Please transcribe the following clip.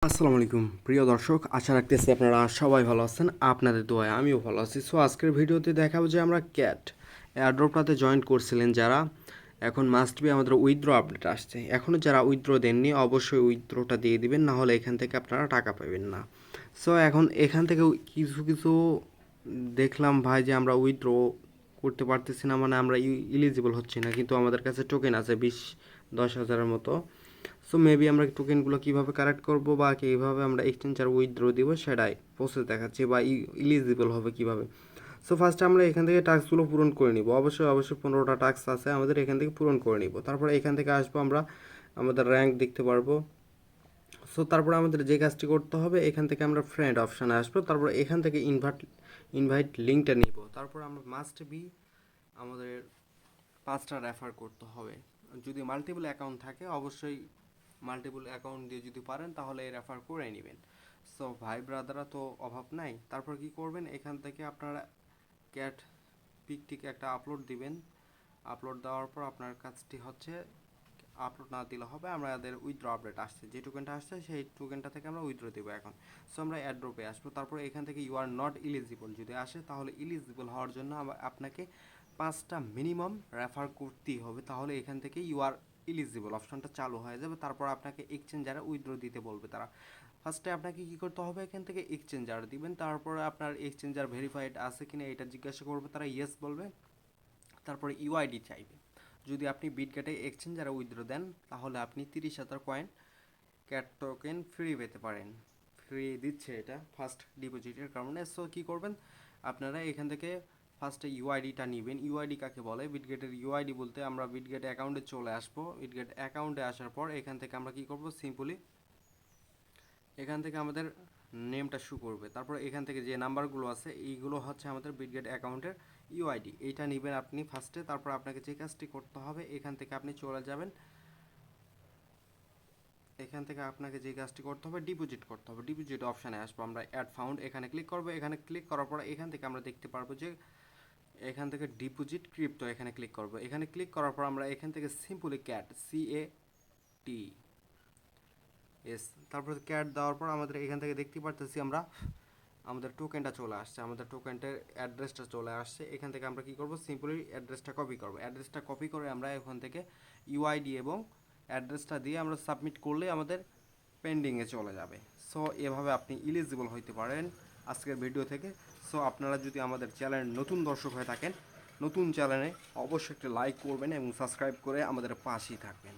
আসসালামু আলাইকুম প্রিয় দর্শক, আশা রাখতেছি আপনারা সবাই ভালো আছেন। আপনাদের দোয়ায় আমিও ভালো আছি। সো আজকের ভিডিওতে দেখাবো যে আমরা ক্যাট এয়ারড্রপটাতে জয়েন করছিলেন যারা, এখন মাস্ট বি আমাদের উইথড্র আপডেট আসছে। এখনও যারা উইথড্র দেননি অবশ্যই উইথড্রটা দিয়ে দিবেন, না হলে এখান থেকে আপনারা টাকা পাবেন না। সো এখন এখান থেকে কিছু কিছু দেখলাম ভাই যে আমরা উইথড্র করতে পারতেছি না, মানে আমরা ইলিজিবল হচ্ছি না, কিন্তু আমাদের কাছে টোকেন আছে 10,000-10,000-এর মতো। সো মেবি আমরা টোকেনগুলো কীভাবে কালেক্ট করব বা কীভাবে আমরা এক্সচেঞ্জ আর উইথড্র দিব সেটাই প্রসেস দেখাচ্ছি, বা ইলিজিবল হবে কীভাবে। সো ফার্স্টে আমরা এখান থেকে টাস্কগুলো পূরণ করে নিব। অবশ্যই 15টা টাস্ক আছে আমাদের, এখান থেকে পূরণ করে নিব। তারপরে এখান থেকে আসবো আমরা, আমাদের র্যাঙ্ক দেখতে পারবো। সো তারপরে আমাদের যে কাজটি করতে হবে, এখান থেকে আমরা ফ্রেন্ড অপশানে আসবো। তারপরে এখান থেকে ইনভাইট লিঙ্কটা নিব। তারপর আমরা মাস্ট বি আমাদের 5টা রেফার করতে হবে। যদি মাল্টিপল অ্যাকাউন্ট থাকে অবশ্যই মাল্টিপল অ্যাকাউন্ট দিয়ে যদি পারেন তাহলে রেফার করে নেবেন। সো ভাই ব্রাদাররা তো অভাব নাই। তারপর কি করবেন, এখান থেকে আপনারা ক্যাট পিকটিকে একটা আপলোড দিবেন। আপলোড দেওয়ার পর আপনার কাজটি হচ্ছে, আপলোড না দিলে হবে, আমাদের উইথড্র আপডেট আসছে, যে টোকেনটা আসছে সেই টোকেনটা থেকে আমরা উইথড্র দেবো এখন। সো আমরা অ্যাড্রপে আসবো। তারপরে এখান থেকে ইউ আর নট ইলিজিবল যদি আসে, তাহলে ইলিজিবল হওয়ার জন্য আপনাকে 5টা মিনিমাম রেফার করতেই হবে, তাহলে এখান থেকে ইউ আর ইলিজিবল অপশনটা চালু হয়ে যাবে। তারপর আপনাকে এক্সচেঞ্জারে উইথড্র দিতে বলবে তারা। ফার্স্টে আপনাকে কী করতে হবে, এখান থেকে এক্সচেঞ্জার দিবেন। তারপরে আপনার এক্সচেঞ্জার ভেরিফাইড আছে কিনা এটা জিজ্ঞাসা করবে তারা, ইয়েস বলবে। তারপরে ইউআইডি চাইবে। যদি আপনি বিটগেটে এক্সচেঞ্জারে উইথড্র দেন তাহলে আপনি 30,000 কয়েন ক্যাট টোকেন ফ্রি পেতে পারেন। ফ্রি দিচ্ছে এটা ফার্স্ট ডিপোজিটের কারণে। সো কী করবেন আপনারা, এখান থেকে ফার্স্টে ইউআইডিটা নেবেন। ইউআইডি কাকে বলে, বিটগেটের ইউআইডি বলতে আমরা বিটগেট অ্যাকাউন্টে চলে আসবো। বিটগেট অ্যাকাউন্টে আসার পর এখান থেকে আমরা কী করব, সিম্পলি এখান থেকে আমাদের নেমটা শো করবে। তারপর এখান থেকে যে নাম্বারগুলো আছে এইগুলো হচ্ছে আমাদের বিটগেট অ্যাকাউন্টের ইউআইডি, এইটা নেবেন আপনি ফার্স্টে। তারপর আপনাকে যে কাজটি করতে হবে, এখান থেকে আপনি চলে যাবেন, এখান থেকে আপনাকে যে কাজটি করতে হবে ডিপোজিট করতে হবে। ডিপোজিট অপশানে আসবো আমরা, অ্যাড ফাউন্ড এখানে ক্লিক করবো। এখানে ক্লিক করার পর এখান থেকে আমরা দেখতে পারবো যে এখান থেকে ডিপোজিট ক্রিপ্টো এখানে ক্লিক করবো। এখানে ক্লিক করার পর আমরা এখান থেকে সিম্পলি ক্যাট CATS, তারপর ক্যাট দেওয়ার পর আমাদের এখান থেকে দেখতে পারতেছি আমরা আমাদের টোকেনটা চলে আসছে, আমাদের টোকেনটার অ্যাড্রেসটা চলে আসছে। এখান থেকে আমরা কী করবো, সিম্পলি অ্যাড্রেসটা কপি করবো। অ্যাড্রেসটা কপি করে আমরা এখান থেকে ইউআইডি এবং অ্যাড্রেসটা দিয়ে আমরা সাবমিট করলে আমাদের পেন্ডিংয়ে চলে যাবে। সো এভাবে আপনি ইলিজিবল হইতে পারেন আজকের ভিডিও থেকে। সো আপনারা যদি আমাদের চ্যানেলের নতুন দর্শক হয়ে থাকেন, নতুন চ্যানেলে অবশ্যই একটা লাইক করবেন এবং সাবস্ক্রাইব করে আমাদের পাশেই থাকবেন।